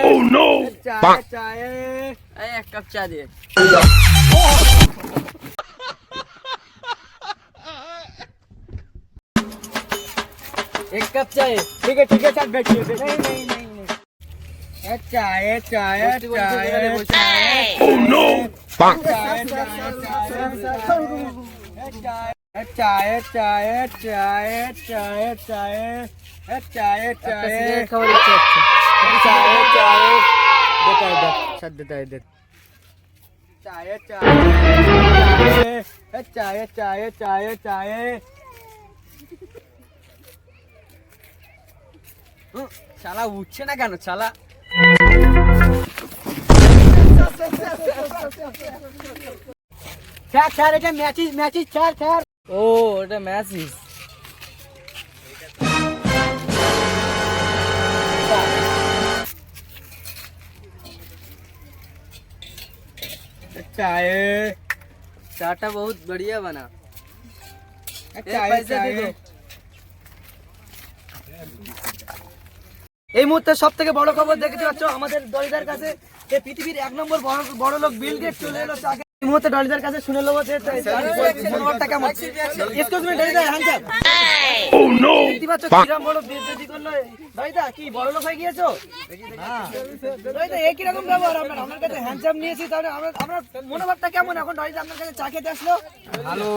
Oh no! एक cup चाय दे। एक कप चाय। ठीक है सर बैठिए। नहीं चाय। Oh no! Bonk! শালা উঠছে না কেন শালা? স্যার এটা ম্যাচিস স্যার। ও এটা ম্যাচিস। चाटा बहुत बढ़िया बना। पैसे दे दो। এই মুহূর্তে সব থেকে বড় খবর দেখতে পাচ্ছ আমাদের ডলিদার কাছে যে পৃথিবীর 1 নম্বর বড় লোক বিল গেট চলে এলো। এই মুহূর্তে ডলিদার কাছে শুনে নেবো যে মনোভাবটা কেমন। এক্সকিউজ মি ডলিদা, হ্যান্ডসাম। Oh no! দেখতে পাচ্ছ কিরকম বড় বেজতি করলো। ডলিদা কি বড় লোক হয়ে গিয়েছো? হ্যাঁ ডলিদা এই কিরকম ব্যবহার আপনার? আমার কাছে হ্যান্ডসাম নিয়েছি, তাহলে আমরা মনোভাবটা কেমন এখন? ডলিদা আপনার কাছে চা খেতে আসলো। ভালো।